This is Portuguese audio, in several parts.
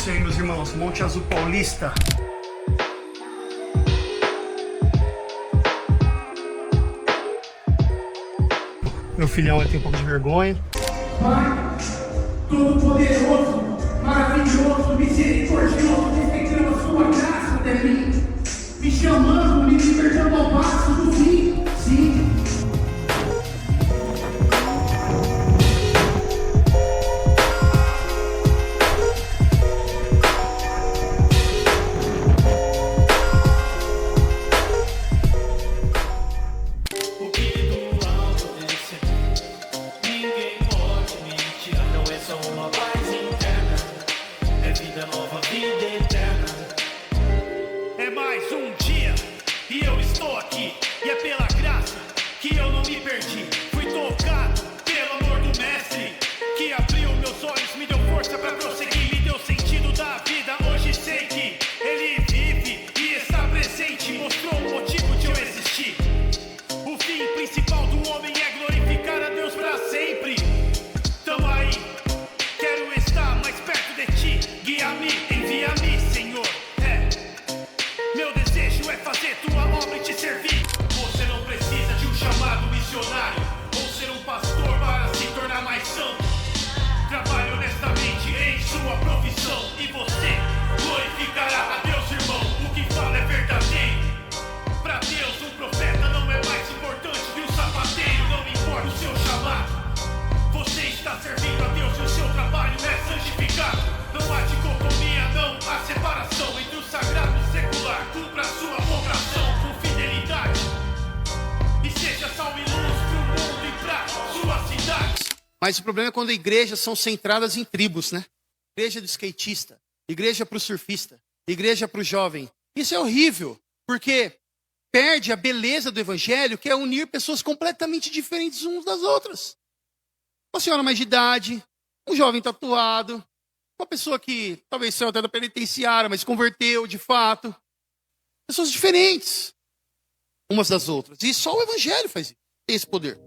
isso aí, meus irmãos, Monte Azul Paulista. Meu filhão tem um pouco de vergonha. Pai, todo-poderoso, maravilhoso, misericordioso, estendendo a sua graça até mim, me chamando, me libertando ao passo do fim, sim. É mais um dia e eu estou aqui, e é pela graça que eu não me perdi. Fui tocado pelo amor do mestre, que abriu meus olhos, me deu força pra prosseguir, me deu sentido da vida. Hoje sei que ele vive e está presente, mostrou o motivo de eu existir. O fim principal do homem é glorificar a Deus pra sempre. Tamo aí, quero estar mais perto de ti, guia-me, envia-me, Senhor. Meu desejo é fazer tua obra e te servir. Você não precisa de um chamado missionário ou ser um pastor para se tornar mais santo. Trabalhe honestamente em sua profissão e você glorificará a Deus, irmão. O que fala é verdadeiro. Para Deus, um profeta não é mais importante que um sapateiro. Não importa o seu chamado, você está servindo a Deus e o seu trabalho é santificado. Não há dicotomia, não há separação entre o sagrado e o secular. Cumpra a sua vocação com fidelidade e seja sal e luz pro mundo e pra sua cidade. Mas o problema é quando igrejas são centradas em tribos, né? Igreja do skatista, igreja pro surfista, igreja pro jovem. Isso é horrível, porque perde a beleza do evangelho, que é unir pessoas completamente diferentes umas das outras. Uma senhora mais de idade, um jovem tatuado, uma pessoa que talvez saiu até da penitenciária, mas converteu de fato. Pessoas diferentes umas das outras. E só o evangelho faz isso, tem esse poder.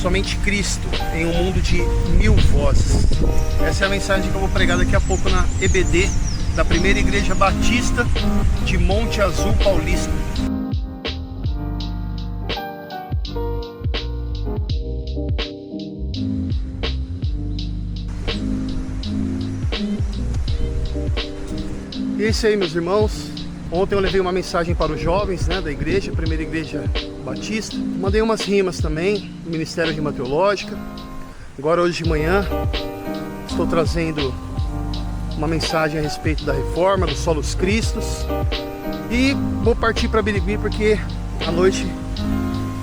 Somente Cristo em um mundo de 1000 vozes. Essa é a mensagem que eu vou pregar daqui a pouco na EBD da Primeira Igreja Batista de Monte Azul Paulista. E é isso aí, meus irmãos. Ontem eu levei uma mensagem para os jovens, né, da igreja, Primeira Igreja Batista. Mandei umas rimas também, do Ministério Rima Teológica. Agora, hoje de manhã, estou trazendo uma mensagem a respeito da reforma, dos solos cristos. E vou partir para Birigui, porque à noite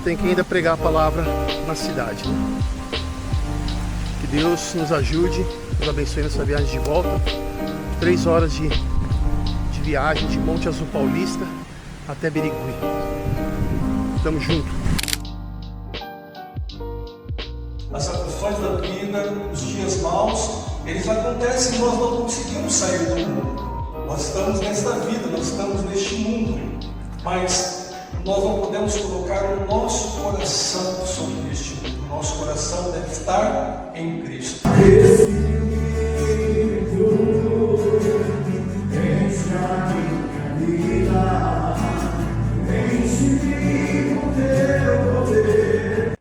tem que ainda pregar a palavra na cidade, né? Que Deus nos ajude, nos abençoe nessa viagem de volta. 3 horas de viagem de Monte Azul Paulista até Birigui. Tamo junto. As aflições da vida, os dias maus, eles acontecem e nós não conseguimos sair do mundo. Nós estamos nesta vida, nós estamos neste mundo, mas nós não podemos colocar o nosso coração sobre este mundo. O nosso coração deve estar em Cristo.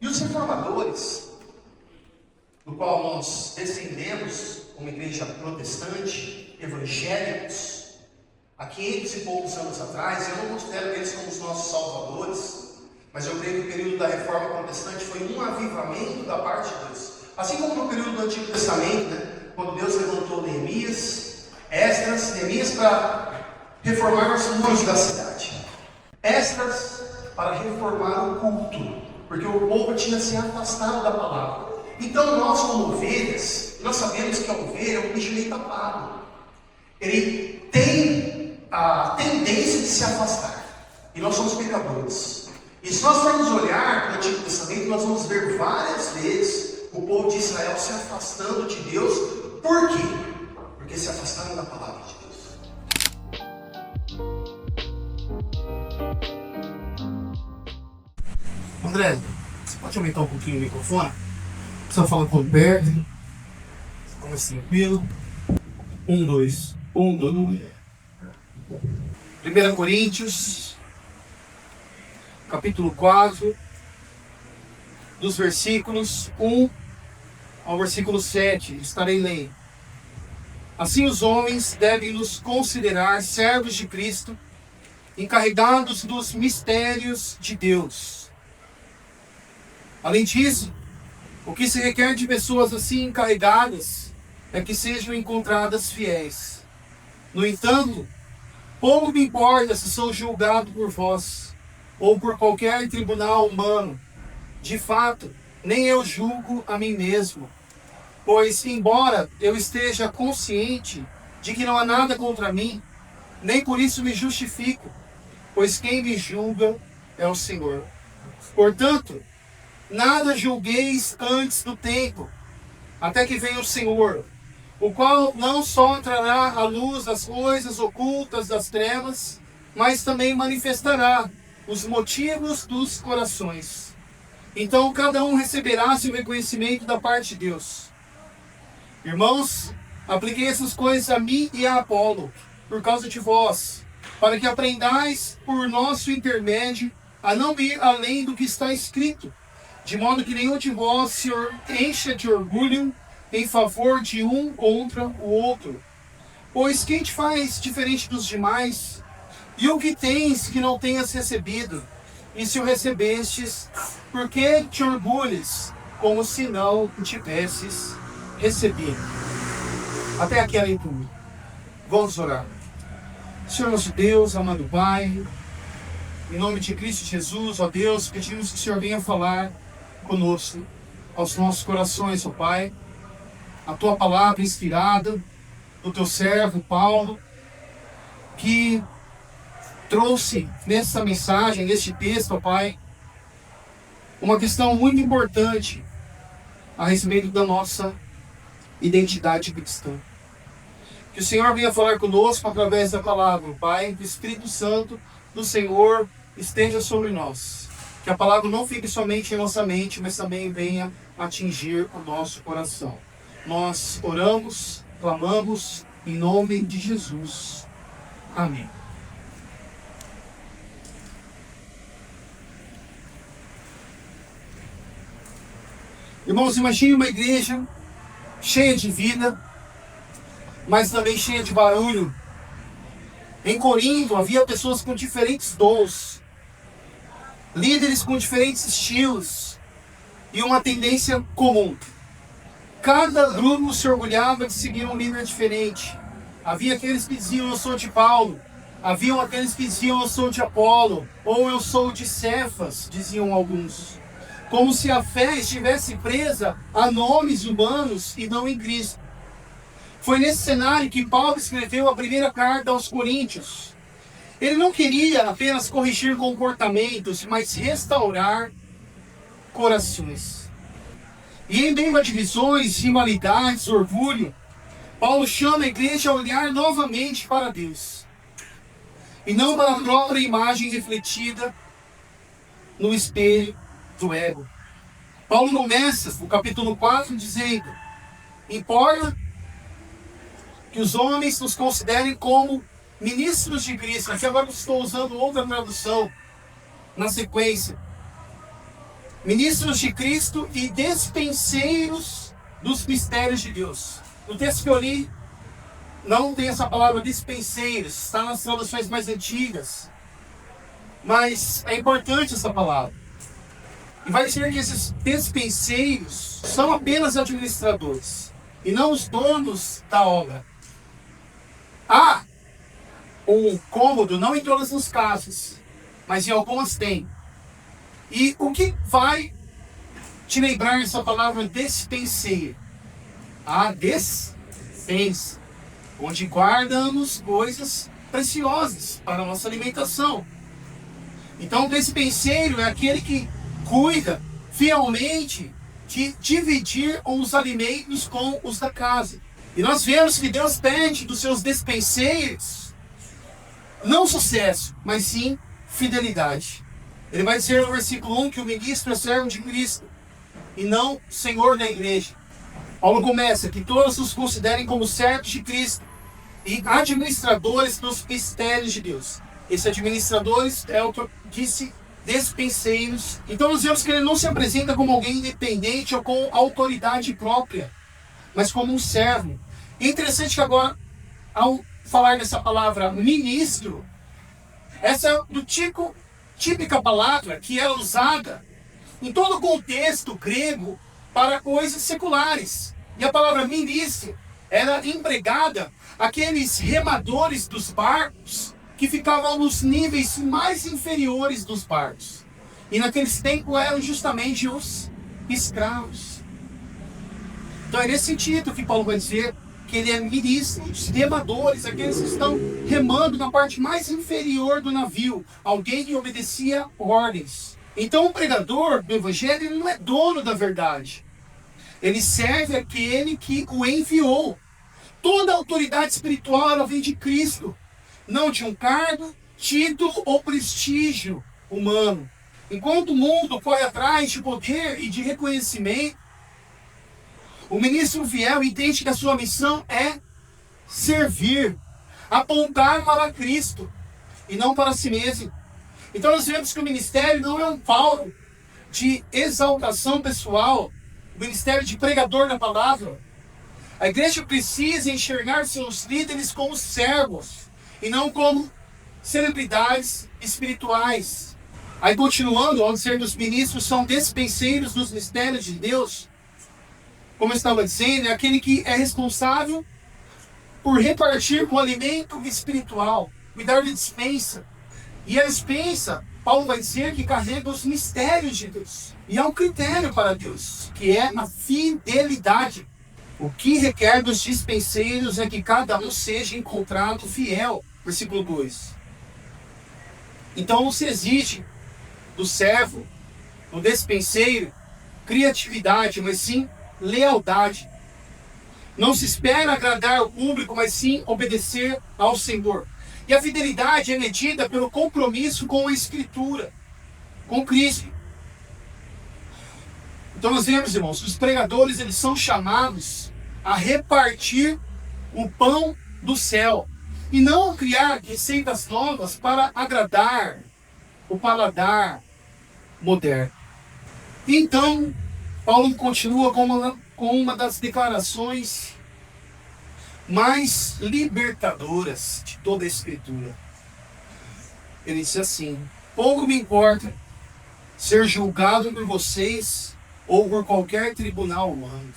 E os reformadores, do qual nós descendemos como igreja protestante, evangélicos, há 500 e poucos anos atrás, eu não considero eles como os nossos salvadores, mas eu creio que o período da reforma protestante foi um avivamento da parte de Deus. Assim como no período do Antigo Testamento, né, quando Deus levantou Neemias, Esdras, Neemias para reformar os muros da cidade, Esdras para reformar o culto, porque o povo tinha se afastado da palavra. Então nós, como ovelhas, nós sabemos que a ovelha é um bicho meio tapado. Ele tem a tendência de se afastar. E nós somos pecadores. E se nós formos olhar para o Antigo Testamento, nós vamos ver várias vezes o povo de Israel se afastando de Deus. Por quê? Porque se afastaram da palavra de Deus. André, você pode aumentar um pouquinho o microfone? Precisa falar com o perto. Fica mais tranquilo. 1, 2. 1, 2. 1 Coríntios, capítulo 4, dos versículos 1 ao versículo 7. Estarei lendo. Assim os homens devem nos considerar servos de Cristo, encarregados dos mistérios de Deus. Além disso, o que se requer de pessoas assim encarregadas é que sejam encontradas fiéis. No entanto, pouco me importa se sou julgado por vós ou por qualquer tribunal humano. De fato, nem eu julgo a mim mesmo, pois, embora eu esteja consciente de que não há nada contra mim, nem por isso me justifico, pois quem me julga é o Senhor. Portanto, nada julgueis antes do tempo, até que venha o Senhor, o qual não só trará à luz as coisas ocultas das trevas, mas também manifestará os motivos dos corações. Então cada um receberá seu reconhecimento da parte de Deus. Irmãos, apliquei essas coisas a mim e a Apolo, por causa de vós, para que aprendais por nosso intermédio a não ir além do que está escrito, de modo que nenhum de vós se encha de orgulho em favor de um contra o outro. Pois quem te faz diferente dos demais? E o que tens que não tenhas recebido? E se o recebestes, por que te orgulhes, como se não o tivesses recebido? Até aqui a leitura. Vamos orar. Senhor nosso Deus, amado Pai, em nome de Cristo Jesus, ó Deus, pedimos que o Senhor venha falar conosco, aos nossos corações, ó Pai, a Tua palavra inspirada do Teu servo Paulo, que trouxe nessa mensagem, neste texto, ó Pai, uma questão muito importante a respeito da nossa identidade cristã. Que o Senhor venha falar conosco através da palavra, Pai, que o Espírito Santo do Senhor esteja sobre nós. Que a palavra não fique somente em nossa mente, mas também venha atingir o nosso coração. Nós oramos, clamamos em nome de Jesus. Amém. Irmãos, imagine uma igreja cheia de vida, mas também cheia de barulho. Em Corinto havia pessoas com diferentes dons, líderes com diferentes estilos e uma tendência comum. Cada grupo se orgulhava de seguir um líder diferente. Havia aqueles que diziam: eu sou de Paulo. Haviam aqueles que diziam: eu sou de Apolo. Ou eu sou de Cefas, diziam alguns. Como se a fé estivesse presa a nomes humanos e não em Cristo. Foi nesse cenário que Paulo escreveu a primeira carta aos Coríntios. Ele não queria apenas corrigir comportamentos, mas restaurar corações. E em meio a divisões, rivalidades, orgulho, Paulo chama a igreja a olhar novamente para Deus. E não para a própria imagem refletida no espelho do ego. Paulo começa o capítulo 4 dizendo: importa que os homens nos considerem como ministros de Cristo. Aqui agora estou usando outra tradução na sequência. Ministros de Cristo e despenseiros dos mistérios de Deus. No texto que eu li, não tem essa palavra dispenseiros, está nas traduções mais antigas. Mas é importante essa palavra. E vai dizer que esses despenseiros são apenas administradores e não os donos da obra. Há um cômodo, não em todos os casos, mas em algumas tem, E o que vai te lembrar essa palavra despenseiro? A despensa, onde guardamos coisas preciosas para a nossa alimentação. Então, o despenseiro é aquele que cuida fielmente de dividir os alimentos com os da casa. E nós vemos que Deus pede dos seus despenseiros não sucesso, mas sim fidelidade. Ele vai dizer no versículo 1 que o ministro é servo de Cristo e não Senhor da igreja. Paulo começa que todos os considerem como servos de Cristo e administradores dos mistérios de Deus. Esses administradores é o que eu disse, despenseiros. Então nós vemos que ele não se apresenta como alguém independente ou com autoridade própria, mas como um servo. É interessante que agora, ao falar dessa palavra ministro, essa é do típica palavra que é usada em todo o contexto grego para coisas seculares. E a palavra ministro era empregada aqueles remadores dos barcos que ficavam nos níveis mais inferiores dos barcos. E naqueles tempos eram justamente os escravos. Então é nesse sentido que Paulo vai dizer que ele é ministro, os remadores, aqueles que estão remando na parte mais inferior do navio, alguém que obedecia ordens. Então o pregador do evangelho ele não é dono da verdade. Ele serve aquele que o enviou. Toda a autoridade espiritual ela vem de Cristo, não de um cargo, título ou prestígio humano. Enquanto o mundo corre atrás de poder e de reconhecimento, o ministro fiel entende que a sua missão é servir, apontar para Cristo e não para si mesmo. Então nós vemos que o ministério não é um palco de exaltação pessoal, o ministério de pregador da palavra. A igreja precisa enxergar seus líderes como servos e não como celebridades espirituais. Aí continuando, ao dizer que os ministros são despenseiros dos mistérios de Deus, como eu estava dizendo, é aquele que é responsável por repartir o alimento espiritual, cuidar de dispensa. E a dispensa, Paulo vai dizer que carrega os mistérios de Deus. E há um critério para Deus, que é a fidelidade. O que requer dos dispenseiros é que cada um seja encontrado fiel. Versículo 2. Então não se exige do servo, do despenseiro, criatividade, mas sim lealdade. Não se espera agradar ao público, mas sim obedecer ao Senhor. E a fidelidade é medida pelo compromisso com a Escritura, com Cristo. Então nós vemos, irmãos, que os pregadores eles são chamados a repartir o pão do céu e não criar receitas novas para agradar o paladar moderno. Então, Paulo continua com uma das declarações mais libertadoras de toda a Escritura. Ele diz assim: pouco me importa ser julgado por vocês ou por qualquer tribunal humano.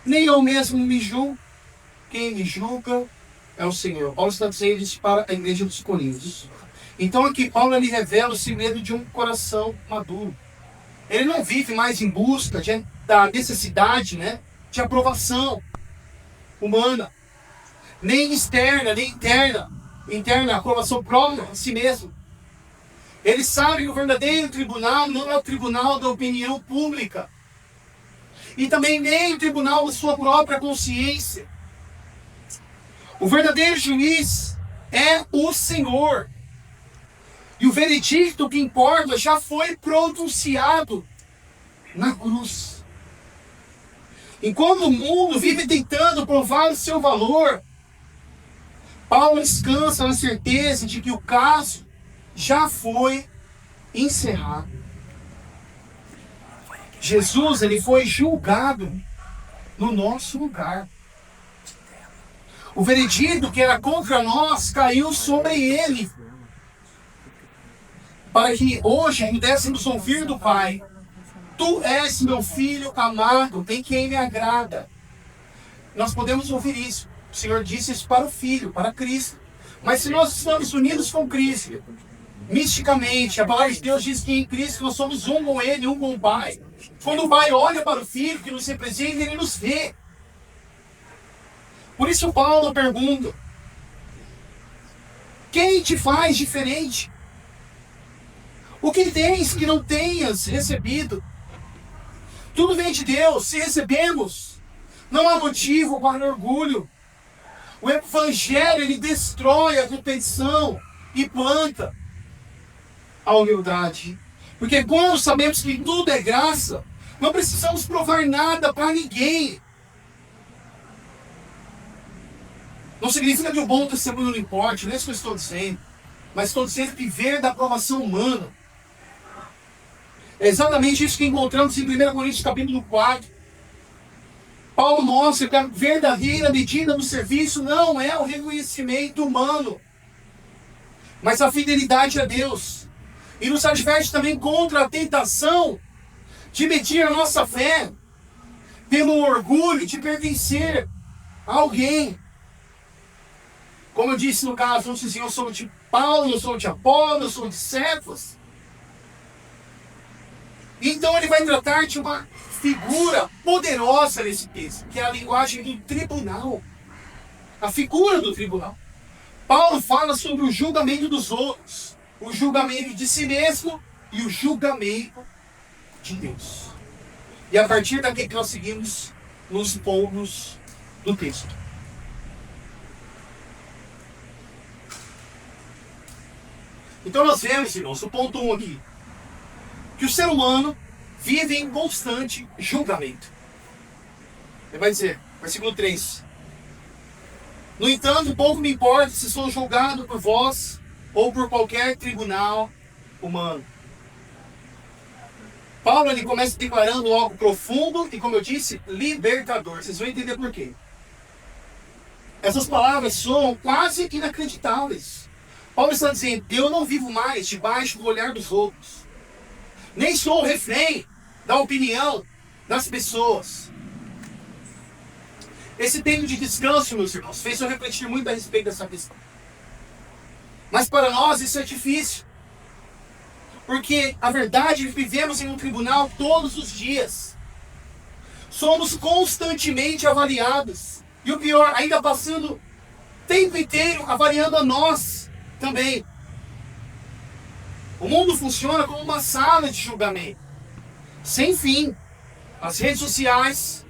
Nem eu mesmo me julgo, quem me julga é o Senhor. Paulo está dizendo isso para a igreja dos Coríntios. Então aqui Paulo ele revela o segredo de um coração maduro. Ele não vive mais em busca da necessidade, de aprovação humana, nem externa, nem interna. Interna, a aprovação própria de si mesmo. Ele sabe que o verdadeiro tribunal não é o tribunal da opinião pública. E também nem o tribunal da sua própria consciência. O verdadeiro juiz é o Senhor. E o veredicto que importa já foi pronunciado na cruz. Enquanto o mundo vive tentando provar o seu valor, Paulo descansa na certeza de que o caso já foi encerrado. Jesus ele foi julgado no nosso lugar. O veredicto que era contra nós caiu sobre ele, para que hoje pudéssemos ouvir do Pai: Tu és meu filho amado, em quem me agrada. Nós podemos ouvir isso. O Senhor disse isso para o Filho, para Cristo. Mas se nós estamos unidos com Cristo, misticamente, a palavra de Deus diz que em Cristo nós somos um com Ele, um com o Pai. Quando o Pai olha para o Filho que nos representa, Ele nos vê. Por isso Paulo pergunta: quem te faz diferente? O que tens que não tenhas recebido? Tudo vem de Deus. Se recebemos, não há motivo para orgulho. O Evangelho, ele destrói a competição e planta a humildade. Porque quando sabemos que tudo é graça, não precisamos provar nada para ninguém. Não significa que o bom testemunho não importe, não é isso que eu estou dizendo. Mas estou dizendo que viver da aprovação humana. É exatamente isso que encontramos em 1 Coríntios capítulo 4. Paulo mostra que a verdadeira medida do serviço não é o reconhecimento humano, mas a fidelidade a Deus. E nos adverte também contra a tentação de medir a nossa fé pelo orgulho de pertencer a alguém. Como eu disse no caso, não sei se eu sou de Paulo, eu sou de Apolo, eu sou de Cefas. Então ele vai tratar de uma figura poderosa nesse texto, que é a linguagem do tribunal. A figura do tribunal. Paulo fala sobre o julgamento dos outros, o julgamento de si mesmo e o julgamento de Deus. E a partir daqui que nós seguimos nos pontos do texto. Então nós vemos, irmãos, o ponto 1 aqui, que o ser humano vive em constante julgamento. Ele vai dizer, versículo 3: no entanto, pouco me importa se sou julgado por vós ou por qualquer tribunal humano. Paulo, ele começa declarando algo profundo e, como eu disse, libertador. Vocês vão entender por quê. Essas palavras são quase inacreditáveis. Paulo está dizendo: eu não vivo mais debaixo do olhar dos outros. Nem sou refém da opinião das pessoas. Esse tempo de descanso, meus irmãos, fez eu refletir muito a respeito dessa questão. Mas para nós isso é difícil. Porque a verdade é que vivemos em um tribunal todos os dias. Somos constantemente avaliados. E o pior, ainda passando o tempo inteiro avaliando a nós também. O mundo funciona como uma sala de julgamento, sem fim. As redes sociais,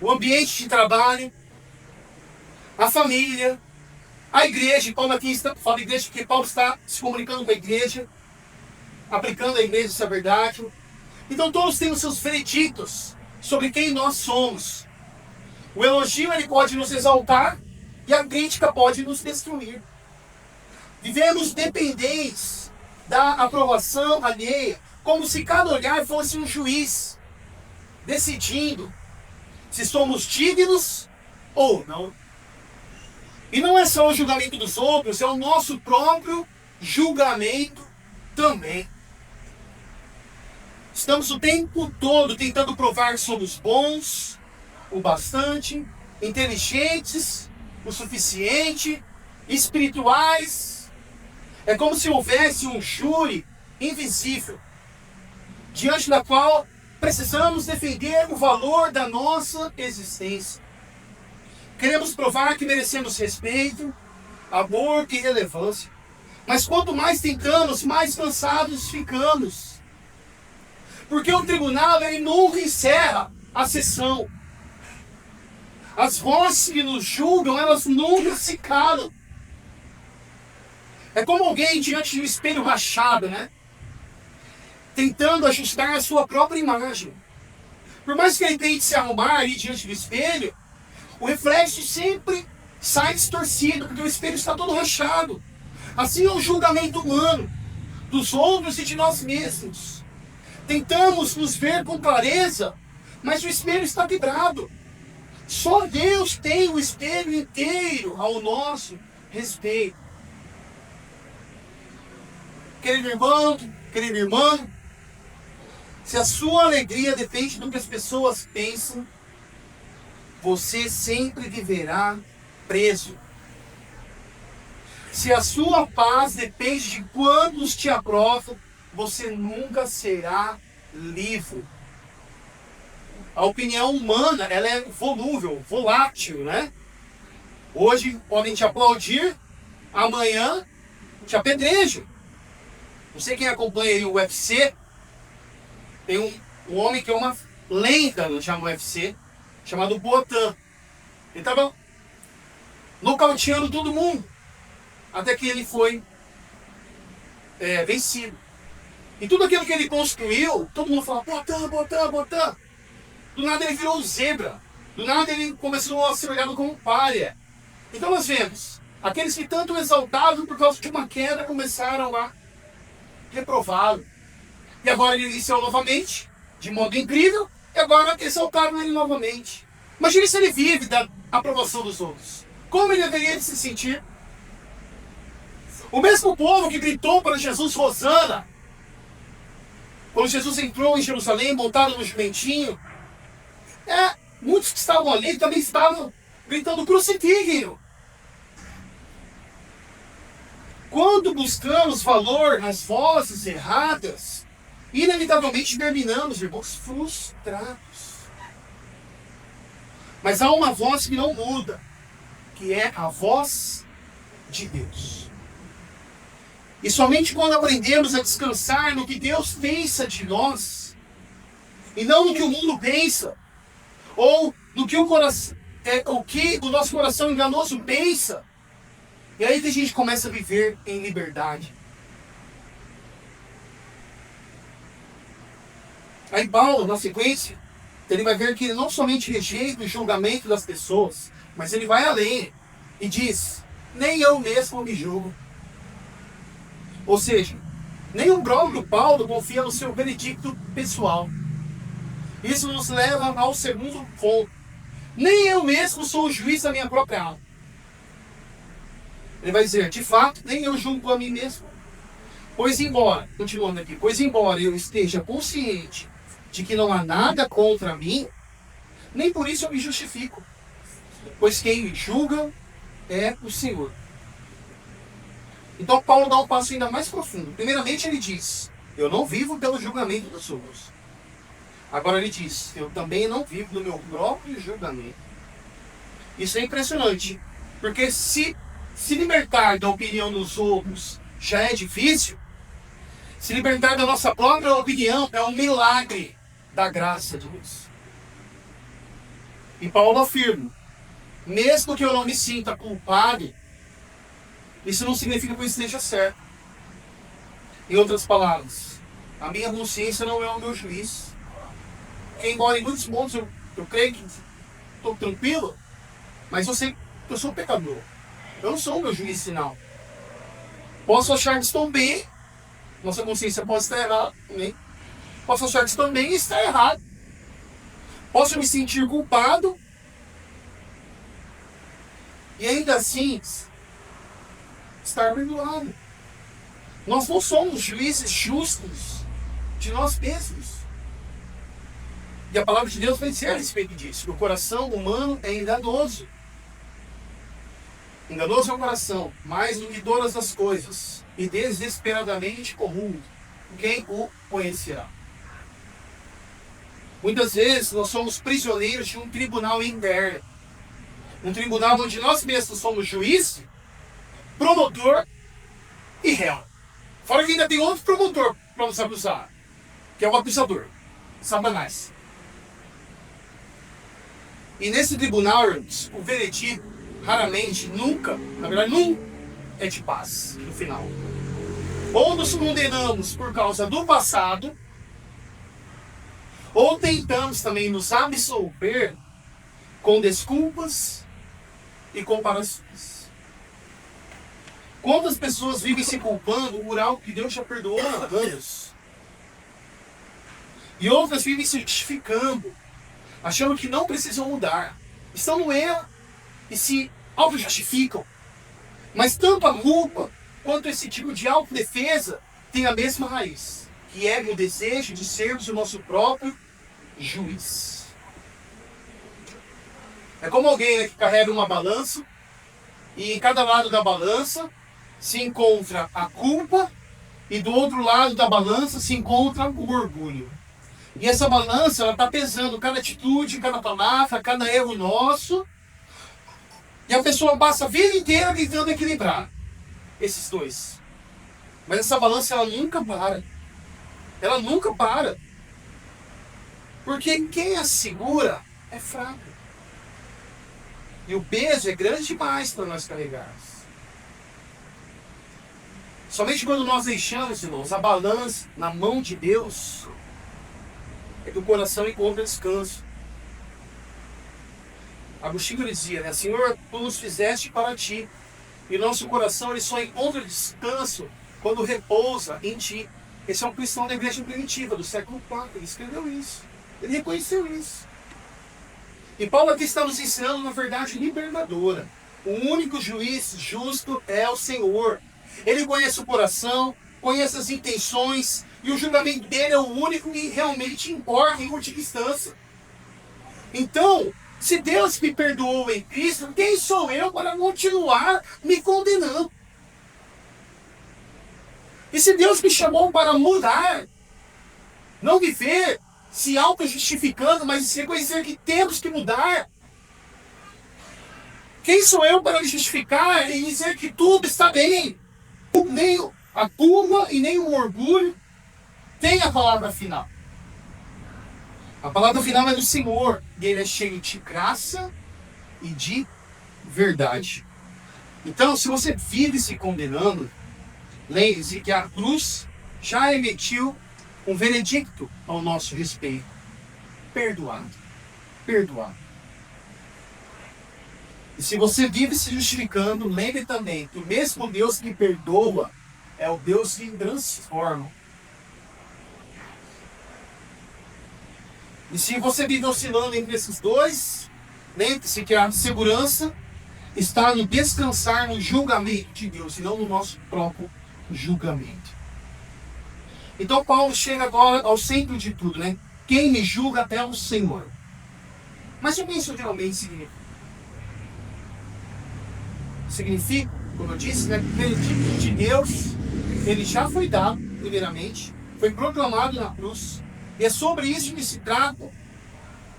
o ambiente de trabalho, a família, a igreja. Paulo aqui fala igreja porque Paulo está se comunicando com a igreja, aplicando a igreja essa verdade. Então todos têm os seus vereditos sobre quem nós somos. O elogio, ele pode nos exaltar e a crítica pode nos destruir. Vivemos dependentes da aprovação alheia, como se cada olhar fosse um juiz, decidindo se somos dignos ou não. E não é só o julgamento dos outros, é o nosso próprio julgamento também. Estamos o tempo todo tentando provar que somos bons, o bastante, inteligentes, o suficiente, espirituais. É como se houvesse um júri invisível, diante da qual precisamos defender o valor da nossa existência. Queremos provar que merecemos respeito, amor e relevância. Mas quanto mais tentamos, mais cansados ficamos. Porque o tribunal, ele nunca encerra a sessão. As vozes que nos julgam, elas nunca se calam. É como alguém diante de um espelho rachado, né? Tentando ajustar a sua própria imagem. Por mais que ele tente se arrumar ali diante do espelho, o reflexo sempre sai distorcido, porque o espelho está todo rachado. Assim é o julgamento humano, dos outros e de nós mesmos. Tentamos nos ver com clareza, mas o espelho está quebrado. Só Deus tem o espelho inteiro ao nosso respeito. Querido irmão, querida irmã, se a sua alegria depende do que as pessoas pensam, você sempre viverá preso. Se a sua paz depende de quantos te aprovam, você nunca será livre. A opinião humana, ela é volúvel, volátil, né? Hoje podem te aplaudir, amanhã te apedrejam. Não sei quem acompanha aí o UFC, tem um homem que é uma lenda já no UFC, chamado Poatan. Ele estava nocauteando todo mundo, até que ele foi vencido. E tudo aquilo que ele construiu, todo mundo fala, Poatan, Poatan, Poatan. Do nada ele virou zebra. Do nada ele começou a ser olhado como pária. Então nós vemos, aqueles que tanto exaltavam por causa de uma queda começaram a reprová-lo. E agora ele iniciou novamente, de modo incrível, e agora exaltaram ele novamente. Imagine se ele vive da aprovação dos outros. Como ele deveria se sentir? O mesmo povo que gritou para Jesus, Hosana, quando Jesus entrou em Jerusalém, montado no jumentinho, muitos que estavam ali também estavam gritando, crucifiquem-o. Quando buscamos valor nas vozes erradas, inevitavelmente terminamos, irmãos, frustrados. Mas há uma voz que não muda, que é a voz de Deus. E somente quando aprendemos a descansar no que Deus pensa de nós, e não no que o mundo pensa, ou no que o nosso coração enganoso pensa, e aí que a gente começa a viver em liberdade. Aí Paulo, na sequência, ele vai ver que ele não somente rejeita o julgamento das pessoas, mas ele vai além e diz, nem eu mesmo me julgo. Ou seja, nem o próprio Paulo confia no seu veredicto pessoal. Isso nos leva ao segundo ponto. Nem eu mesmo sou o juiz da minha própria alma. Ele vai dizer, de fato, nem eu julgo a mim mesmo. Pois embora, continuando aqui, pois embora eu esteja consciente de que não há nada contra mim, nem por isso eu me justifico. Pois quem me julga é o Senhor. Então Paulo dá um passo ainda mais profundo. Primeiramente ele diz, eu não vivo pelo julgamento dos outros. Agora ele diz, eu também não vivo do meu próprio julgamento. Isso é impressionante, porque se libertar da opinião dos outros já é difícil, se libertar da nossa própria opinião é um milagre da graça de Deus. E Paulo afirma, mesmo que eu não me sinta culpado, isso não significa que eu esteja certo. Em outras palavras, a minha consciência não é o meu juiz. Que embora em muitos pontos eu creio que estou tranquilo, mas eu sei que eu sou pecador. Eu não sou o meu juiz final. Posso achar que estou bem, nossa consciência pode estar errada também. Posso achar que estou bem e está errado. Posso me sentir culpado e ainda assim estar perdoado. Nós não somos juízes justos de nós mesmos. E a palavra de Deus vai dizer a respeito disso, que o coração humano é enganoso. Enganoso é o coração, mais do que todas as coisas, e desesperadamente corrupto. Quem o conhecerá? Muitas vezes nós somos prisioneiros de um tribunal interno. Um tribunal onde nós mesmos somos juiz, promotor e réu. Fora que ainda tem outro promotor para nos acusar, que é o acusador, Satanás. E nesse tribunal, o veredito, raramente, nunca, na verdade, nunca é de paz no final. Ou nos condenamos por causa do passado, ou tentamos também nos absolver com desculpas e comparações. Quantas pessoas vivem se culpando por algo que Deus já perdoou há anos? E outras vivem se justificando, achando que não precisam mudar. Estão no erro e se auto-justificam. Mas tanto a culpa quanto esse tipo de autodefesa tem a mesma raiz, que é o desejo de sermos o nosso próprio juiz. É como alguém, né, que carrega uma balança e em cada lado da balança se encontra a culpa e do outro lado da balança se encontra o orgulho. E essa balança, ela está pesando cada atitude, cada palavra, cada erro nosso. E a pessoa passa a vida inteira tentando equilibrar esses dois. Mas essa balança, ela nunca para. Ela nunca para. Porque quem a segura é fraco. E o peso é grande demais para nós carregarmos. Somente quando nós deixamos, irmãos, a balança na mão de Deus, é que o coração encontra descanso. Agostinho dizia, né? Senhor, tu nos fizeste para ti. E nosso coração ele só encontra descanso quando repousa em ti. Esse é um cristão da igreja primitiva, do século IV. Ele escreveu isso. Ele reconheceu isso. E Paulo aqui está nos ensinando uma verdade libertadora. O único juiz justo é o Senhor. Ele conhece o coração, conhece as intenções, e o julgamento dele é o único que realmente importa em última instância. Então, se Deus me perdoou em Cristo, quem sou eu para continuar me condenando? E se Deus me chamou para mudar, não viver se auto-justificando, mas reconhecer que temos que mudar, quem sou eu para me justificar e dizer que tudo está bem? Nem a culpa e nem o orgulho tem a palavra final. A palavra final é do Senhor. E Ele é cheio de graça e de verdade. Então, se você vive se condenando, lembre-se que a cruz já emitiu um veredicto ao nosso respeito. Perdoado. Perdoado. E se você vive se justificando, lembre também que o mesmo Deus que perdoa é o Deus que transforma. E se você vive oscilando entre esses dois, lembre-se que a segurança está no descansar no julgamento de Deus, e não no nosso próprio julgamento. Então Paulo chega agora ao centro de tudo, né? Quem me julga até o Senhor. Mas o que isso realmente significa? Significa, como eu disse, né, que o veredicto de Deus, ele já foi dado, primeiramente, foi proclamado na cruz, e é sobre isso que se trata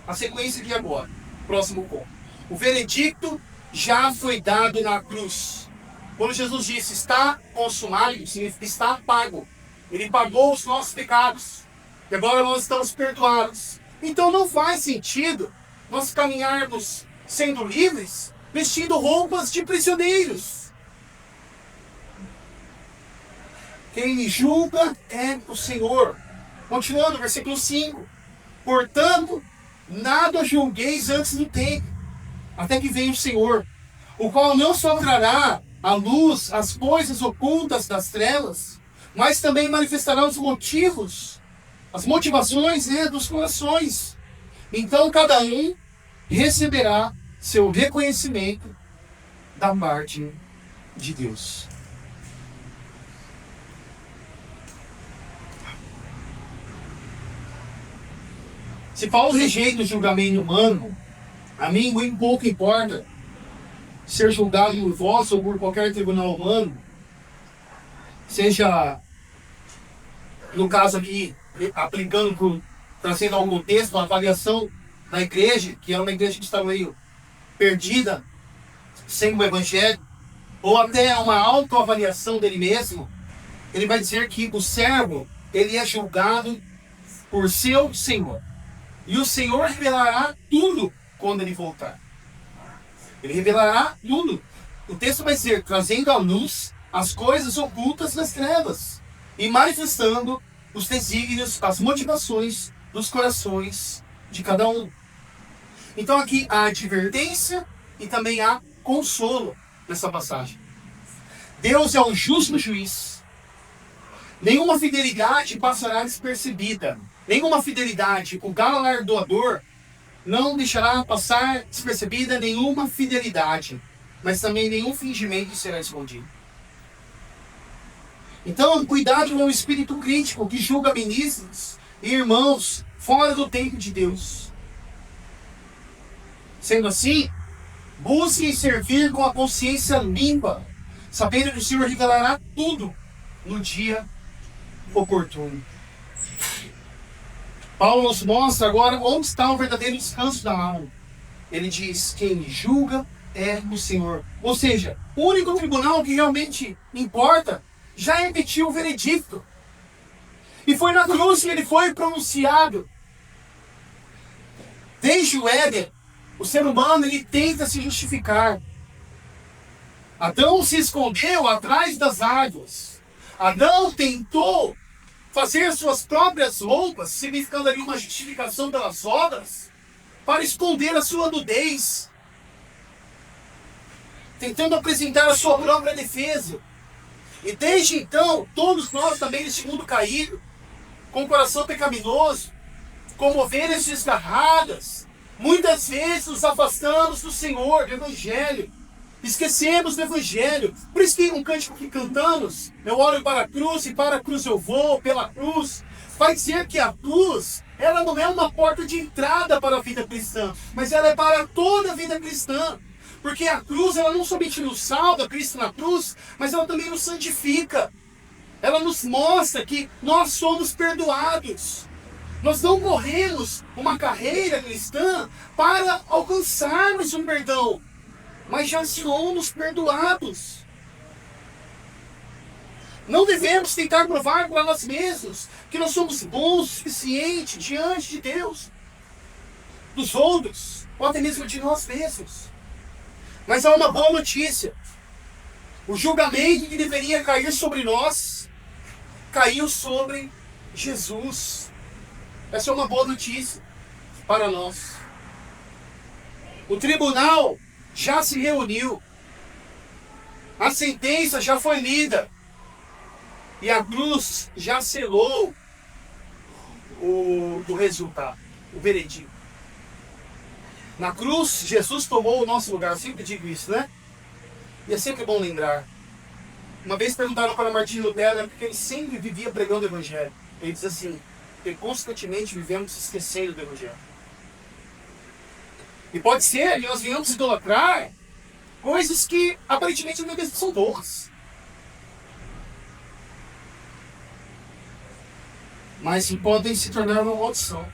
a sequência de agora, próximo ponto. O veredicto já foi dado na cruz. Quando Jesus disse, está consumado, significa está pago. Ele pagou os nossos pecados, e agora nós estamos perdoados. Então não faz sentido nós caminharmos sendo livres, vestindo roupas de prisioneiros. Quem me julga é o Senhor. Continuando, versículo 5. Portanto, nada julgueis antes do tempo, até que venha o Senhor, o qual não só trará à luz as coisas ocultas das trevas, mas também manifestará os motivos, as motivações, né, dos corações. Então cada um receberá seu reconhecimento da parte de Deus. Se Paulo rejeita o julgamento humano, a mim muito pouco importa ser julgado por vós ou por qualquer tribunal humano, seja, no caso aqui, aplicando, trazendo algum texto, uma avaliação da igreja, que é uma igreja que está meio perdida, sem o evangelho, ou até uma autoavaliação dele mesmo, ele vai dizer que o servo, ele é julgado por seu Senhor. E o Senhor revelará tudo quando ele voltar. Ele revelará tudo. O texto vai dizer, trazendo à luz as coisas ocultas das trevas e manifestando os desígnios, as motivações dos corações de cada um. Então aqui há advertência e também há consolo nessa passagem. Deus é o justo juiz. Nenhuma fidelidade passará despercebida. Nenhuma fidelidade, o galardoador não deixará passar despercebida nenhuma fidelidade, mas também nenhum fingimento será escondido. Então, cuidado com o espírito crítico que julga ministros e irmãos fora do tempo de Deus. Sendo assim, busquem servir com a consciência limpa, sabendo que o Senhor revelará tudo no dia oportuno. Paulo nos mostra agora onde está o verdadeiro descanso da alma. Ele diz: quem julga é o Senhor. Ou seja, o único tribunal que realmente importa já emitiu o veredicto. E foi na cruz que ele foi pronunciado. Desde o Éden, o ser humano ele tenta se justificar. Adão se escondeu atrás das árvores. Adão tentou fazer suas próprias roupas, significando ali uma justificação pelas obras, para esconder a sua nudez, tentando apresentar a sua própria defesa. E desde então, todos nós também neste mundo caído, com o coração pecaminoso, como ovelhas desgarradas, muitas vezes nos afastamos do Senhor, do Evangelho. Esquecemos do Evangelho. Por isso que um cântico que cantamos, eu olho para a cruz e para a cruz eu vou, pela cruz, vai dizer que a cruz, ela não é uma porta de entrada para a vida cristã, mas ela é para toda a vida cristã. Porque a cruz, ela não somente nos salva, Cristo na cruz, mas ela também nos santifica. Ela nos mostra que nós somos perdoados. Nós não corremos uma carreira cristã para alcançarmos um perdão, mas já somos perdoados. Não devemos tentar provar para nós mesmos que nós somos bons o suficiente diante de Deus, dos outros, ou até mesmo de nós mesmos. Mas há uma boa notícia. O julgamento que deveria cair sobre nós, caiu sobre Jesus. Essa é uma boa notícia para nós. O tribunal já se reuniu. A sentença já foi lida. E a cruz já selou o resultado, o veredicto. Na cruz, Jesus tomou o nosso lugar. Eu sempre digo isso, né? E é sempre bom lembrar. Uma vez perguntaram para Martinho Lutero, porque ele sempre vivia pregando o Evangelho. Ele diz assim: porque constantemente vivemos esquecendo do Evangelho. E pode ser que nós venhamos idolatrar coisas que aparentemente não são boas, mas que podem se tornar uma maldição.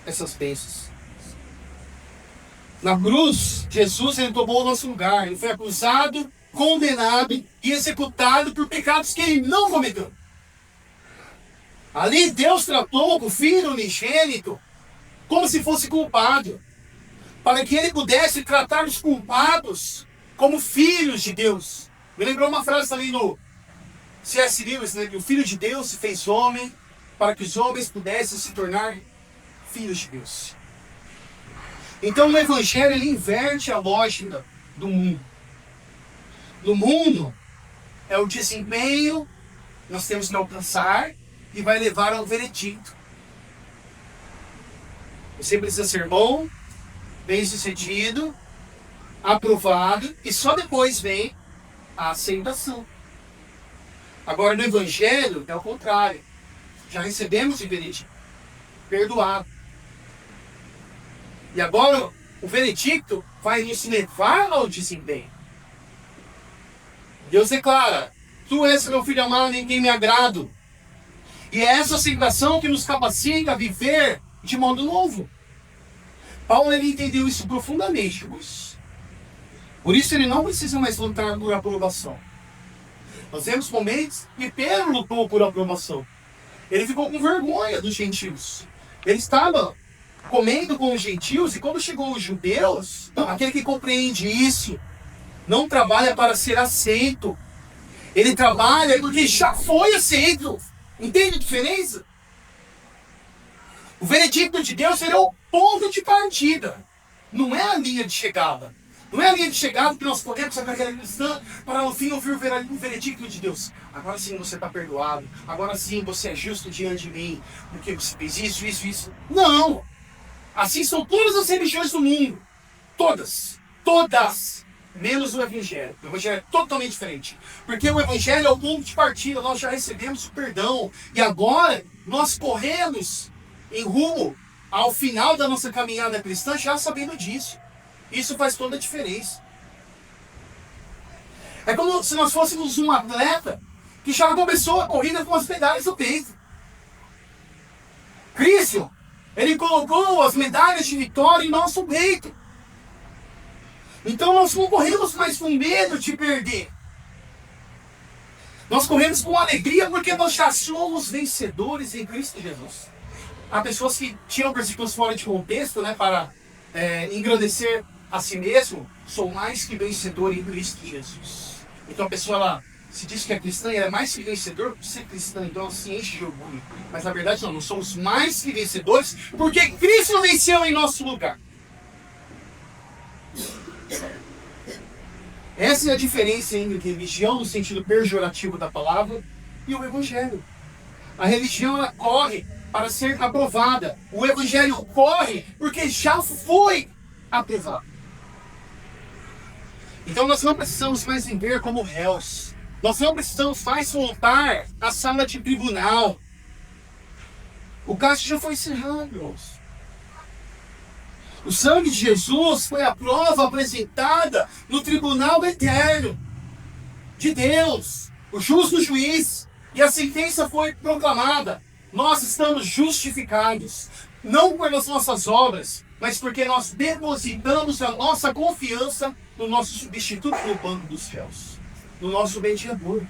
Essas bênçãos. Na cruz, Jesus ele tomou o nosso lugar. Ele foi acusado, condenado e executado por pecados que ele não cometeu. Ali Deus tratou o Filho unigênito como se fosse culpado, para que ele pudesse tratar os culpados como filhos de Deus. Me lembrou uma frase ali no C.S. Lewis, né, que o Filho de Deus se fez homem para que os homens pudessem se tornar filhos de Deus. Então o Evangelho ele inverte a lógica do mundo. No mundo é o desempenho que nós temos que alcançar e vai levar ao veredicto. Você precisa ser bom, bem-sucedido, aprovado, e só depois vem a aceitação. Agora no Evangelho é o contrário. Já recebemos o veredicto, perdoado. E agora o veredicto vai nos levar ao desempenho. Deus declara: tu és meu filho amado, em quem me agrado. E é essa aceitação que nos capacita a viver de modo novo. Paulo ele entendeu isso profundamente, irmãos. Por isso ele não precisa mais lutar por aprovação. Nós vemos momentos que Pedro lutou por aprovação. Ele ficou com vergonha dos gentios. Ele estava comendo com os gentios, e quando chegou os judeus, aquele que compreende isso não trabalha para ser aceito. Ele trabalha porque já foi aceito. Entende a diferença? O veredicto de Deus será o ponto de partida, não é a linha de chegada. Não é a linha de chegada que nós podemos a carreira cristã para no fim ouvir o veredicto de Deus. Agora sim você está perdoado. Agora sim você é justo diante de mim, porque você fez isso. Não! Assim são todas as religiões do mundo. Todas. Menos o Evangelho. O Evangelho é totalmente diferente. Porque o Evangelho é o ponto de partida. Nós já recebemos o perdão. E agora nós corremos em rumo ao final da nossa caminhada cristã já sabendo disso. Isso faz toda a diferença. É como se nós fôssemos um atleta que já começou a corrida com as medalhas no peito. Cristo, Ele colocou as medalhas de vitória em nosso peito. Então nós não corremos mais com medo de perder. Nós corremos com alegria porque nós já somos vencedores em Cristo Jesus. Há pessoas que tiram versículos fora de contexto, né, para engrandecer a si mesmo. Sou mais que vencedor em Cristo Jesus. Então a pessoa, ela se diz que é cristã e ela é mais que vencedor por ser cristã, então ela se enche de orgulho. Mas na verdade não, nós somos mais que vencedores porque Cristo venceu em nosso lugar. Essa é a diferença entre religião no sentido pejorativo da palavra e o evangelho. A religião, ela corre para ser aprovada. O evangelho corre porque já foi aprovado. Então nós não precisamos mais viver como réus. Nós não precisamos mais voltar à sala de tribunal. O caso já foi encerrado, irmãos. O sangue de Jesus foi a prova apresentada no tribunal eterno de Deus, o justo juiz, e a sentença foi proclamada. Nós estamos justificados, não pelas nossas obras, mas porque nós depositamos a nossa confiança no nosso substituto no banco dos réus, no nosso mediador.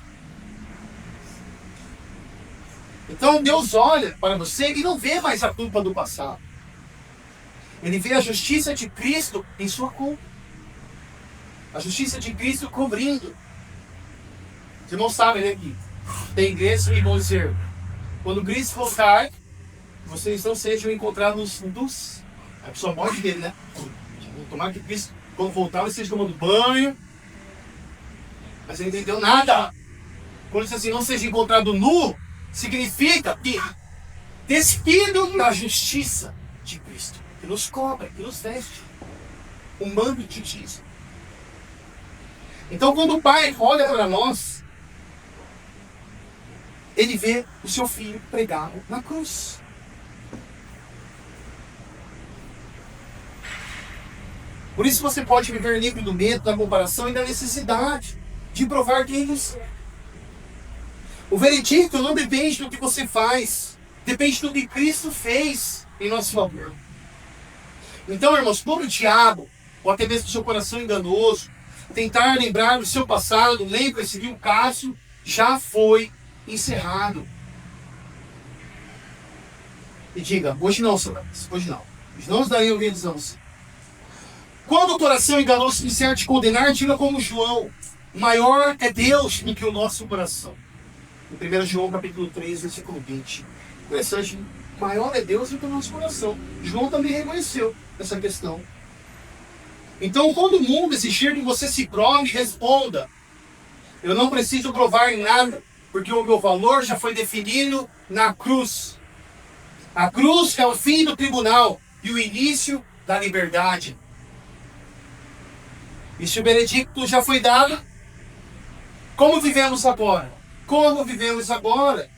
Então Deus olha para você e não vê mais a culpa do passado. Ele vê a justiça de Cristo em sua conta. A justiça de Cristo cobrindo. Os irmãos sabem, né, que tem igreja e vão dizer, quando Cristo voltar, vocês não sejam encontrados nus. A pessoa morre dele, né? Tomara que Cristo, quando voltar, ele esteja tomando banho. Mas ele não entendeu nada. Quando diz assim, não seja encontrado nu, significa que despido da justiça de Cristo, que nos cobre, que nos veste, um manto de justiça. Então, quando o Pai olha para nós, Ele vê o seu filho pregado na cruz. Por isso você pode viver livre do medo, da comparação e da necessidade de provar quem você é. O veredicto não depende do que você faz, depende do que Cristo fez em nosso favor. Então, irmãos, quando o diabo, ou até mesmo o seu coração enganoso, tentar lembrar do seu passado, lembre-se que o caso já foi encerrado. E diga, hoje não, Satanás, hoje não. Hoje não nos darei ouvidos a você. Quando o coração enganoso quiser te condenar, diga como João, maior é Deus do que o nosso coração. Em 1 João capítulo 3, versículo 20. Interessante, maior é Deus do que o nosso coração. João também reconheceu essa questão. Então, quando o mundo exigir que você se prove, responda, eu não preciso provar nada, porque o meu valor já foi definido na cruz. A cruz é o fim do tribunal e o início da liberdade. E se o veredicto já foi dado, como vivemos agora? Como vivemos agora?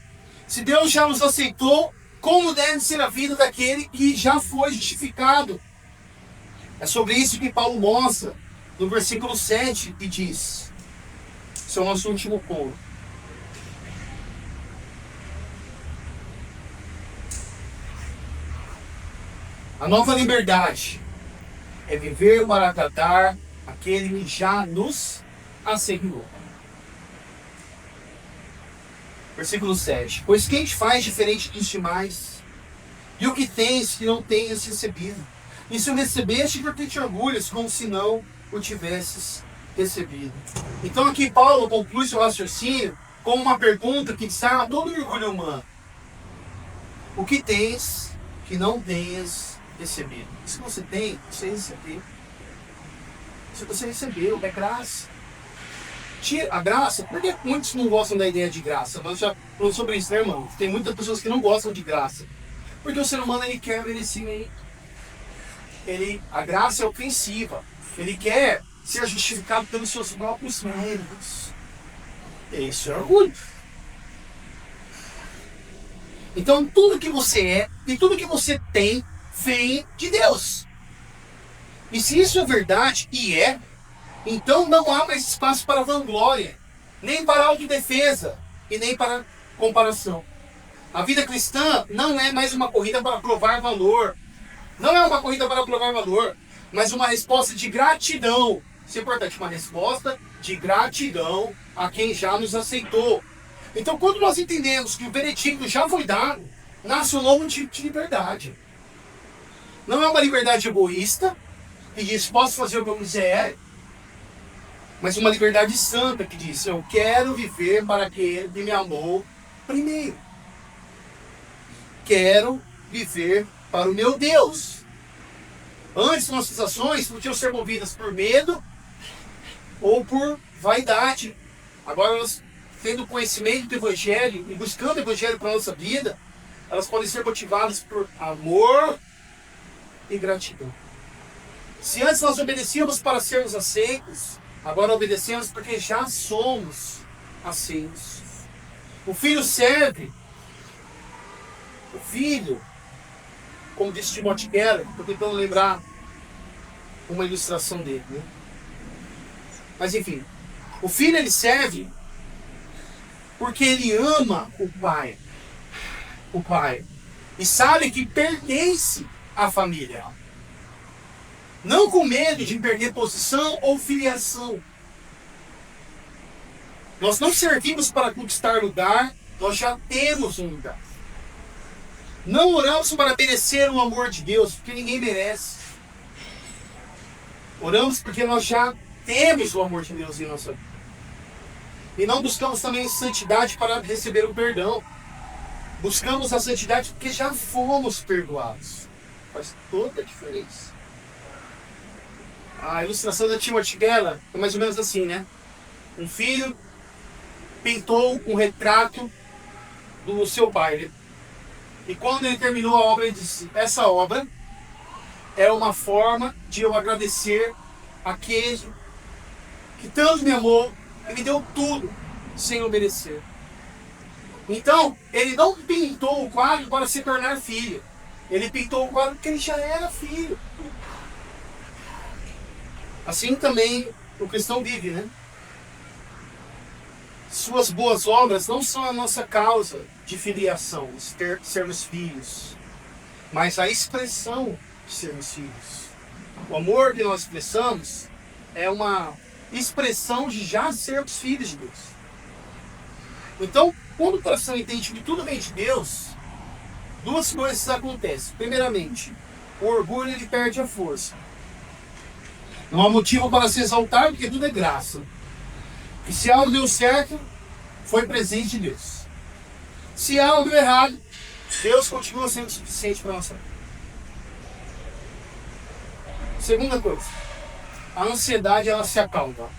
Se Deus já nos aceitou, como deve ser a vida daquele que já foi justificado? É sobre isso que Paulo mostra no versículo 7 e diz. Esse é o nosso último ponto. A nova liberdade é viver para agradar aquele que já nos assegurou. Versículo 7. Pois quem te faz diferente dos demais? E o que tens que não tenhas recebido? E se o recebeste, por que te orgulhas, como se não o tivesses recebido? Então aqui Paulo conclui seu raciocínio com uma pergunta que desarma todo o orgulho humano. O que tens que não tenhas recebido? Isso que você tem, você recebeu. Se você recebeu, é graça. Tira a graça, porque muitos não gostam da ideia de graça. Nós já falamos sobre isso, né, irmão? Tem muitas pessoas que não gostam de graça. Porque o ser humano, ele quer merecimento. A graça é ofensiva. Ele quer ser justificado pelos seus próprios méritos. Isso é orgulho. Então, tudo que você é e tudo que você tem vem de Deus. E se isso é verdade, e é, Então não há mais espaço para vanglória, nem para autodefesa e nem para comparação. A vida cristã não é mais uma corrida para provar valor. Não é uma corrida para provar valor, mas uma resposta de gratidão. Isso é importante, uma resposta de gratidão a quem já nos aceitou. Então, quando nós entendemos que o veredicto já foi dado, nasce um novo tipo de liberdade. Não é uma liberdade egoísta, que diz, posso fazer o que eu quiser, mas uma liberdade santa, que diz, eu quero viver para aquele que me amou primeiro. Quero viver para o meu Deus. Antes, nossas ações podiam ser movidas por medo ou por vaidade. Agora, nós, tendo conhecimento do Evangelho e buscando o Evangelho para a nossa vida, elas podem ser motivadas por amor e gratidão. Se antes nós obedecíamos para sermos aceitos, agora obedecemos porque já somos aceitos. O filho serve. O filho, como disse Timothy Keller, estou tentando lembrar uma ilustração dele, né? Mas enfim, o filho ele serve porque ele ama o pai. O pai. E sabe que pertence à família. Não com medo de perder posição ou filiação. Nós não servimos para conquistar lugar, nós já temos um lugar. Não oramos para merecer o amor de Deus, porque ninguém merece. Oramos porque nós já temos o amor de Deus em nossa vida. E não buscamos também santidade para receber o perdão. Buscamos a santidade porque já fomos perdoados. Faz toda a diferença. A ilustração da Timothy Keller é mais ou menos assim, né? Um filho pintou um retrato do seu pai. E quando ele terminou a obra, ele disse, essa obra é uma forma de eu agradecer aquele que tanto me amou e me deu tudo sem eu merecer. Então, ele não pintou o quadro para se tornar filho. Ele pintou o quadro porque ele já era filho. Assim também o cristão vive, né? Suas boas obras não são a nossa causa de filiação, de sermos filhos, mas a expressão de sermos filhos. O amor que nós expressamos é uma expressão de já sermos filhos de Deus. Então, quando o coração entende que tudo vem de Deus, duas coisas acontecem. Primeiramente, o orgulho ele perde a força. Não há motivo para se exaltar, porque tudo é graça. E se algo deu certo, foi presente de Deus. Se algo deu errado, Deus continua sendo suficiente para nossa vida. Segunda coisa, a ansiedade ela se acalma.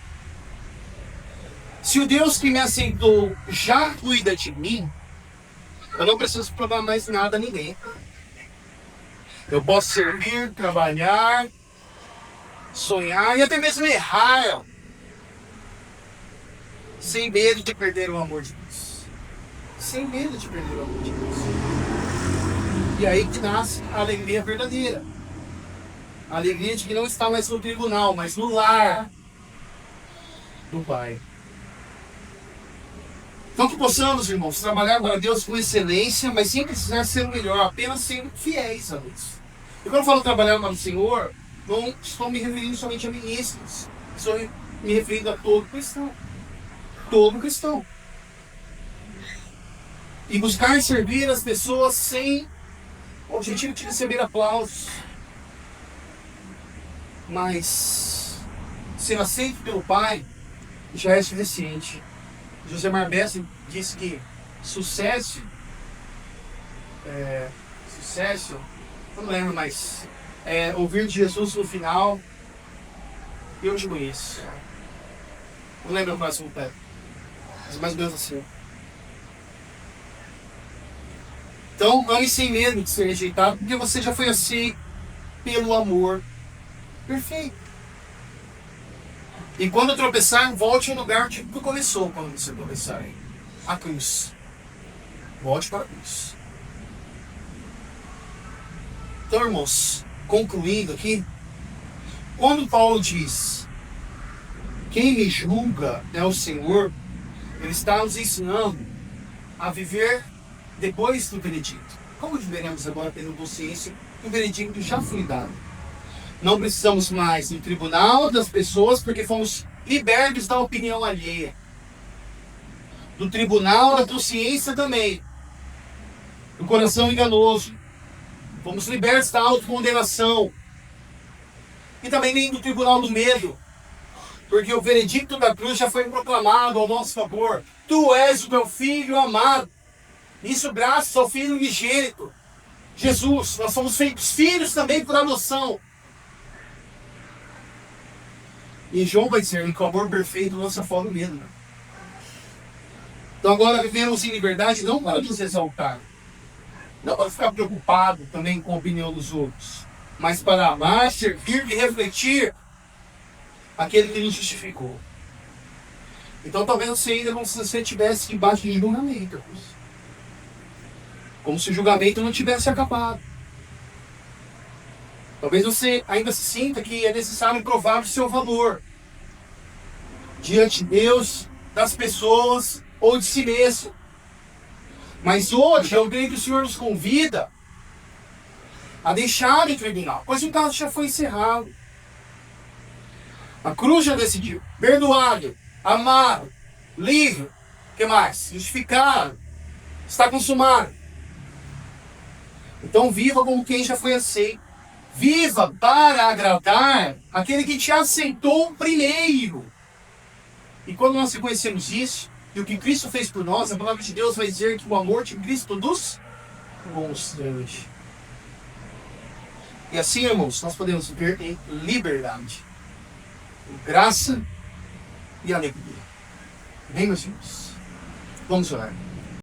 Se o Deus que me aceitou já cuida de mim, eu não preciso provar mais nada a ninguém. Eu posso servir, trabalhar, sonhar e até mesmo errar, sem medo de perder o amor de Deus. Sem medo de perder o amor de Deus. E aí que nasce a alegria verdadeira. A alegria de que não está mais no tribunal, mas no lar do Pai. Então que possamos, irmãos, trabalhar para Deus com excelência, mas sem precisar ser o melhor, apenas sendo fiéis a Deus. E quando eu falo trabalhar para o Senhor, não estou me referindo somente a ministros. Estou me referindo a todo cristão. Todo cristão. E buscar servir as pessoas sem o objetivo de receber aplausos, mas ser aceito pelo Pai já é suficiente. José Marbessa disse que sucesso, não lembro mais, ouvir de Jesus no final, eu te conheço. Não lembro o próximo pé, mas mais ou menos assim. Então, ame sem medo de ser rejeitado, porque você já foi aceito pelo amor perfeito. E quando tropeçar, volte ao lugar onde começou quando você tropeçar. A cruz. Volte para a cruz. Então, irmãos, concluindo aqui, quando Paulo diz quem me julga é o Senhor, Ele está nos ensinando a viver depois do veredicto. Como viveremos agora tendo consciência que o veredicto já foi dado? Não precisamos mais do tribunal das pessoas porque fomos libertos da opinião alheia. Do tribunal da consciência também. Do coração enganoso. Fomos libertos da autocondenação. E também nem do tribunal do medo. Porque o veredicto da cruz já foi proclamado ao nosso favor. Tu és o meu filho amado. Isso graças ao Filho unigênito, Jesus. Nós somos feitos filhos também por adoção. E João vai dizer que o amor perfeito lança fora o medo. Então agora vivemos em liberdade não para nos exaltar. Não para ficar preocupado também com a opinião dos outros. Mas para amar, servir e refletir aquele que nos justificou. Então talvez você ainda como se você estivesse debaixo de julgamento. Como se o julgamento não tivesse acabado. Talvez você ainda se sinta que é necessário provar o seu valor. Diante de Deus, das pessoas ou de si mesmo. Mas hoje eu creio que o Senhor nos convida a deixar o tribunal, pois o caso já foi encerrado. A cruz já decidiu. Perdoado, amado, livre, o que mais? Justificado, está consumado. Então viva como quem já foi aceito. Viva para agradar aquele que te aceitou primeiro. E quando nós reconhecemos isso, e o que Cristo fez por nós, a palavra de Deus vai dizer que o amor de Cristo nos constrange. E assim, irmãos, nós podemos viver em liberdade, em graça e alegria. Bem, meus irmãos, vamos orar.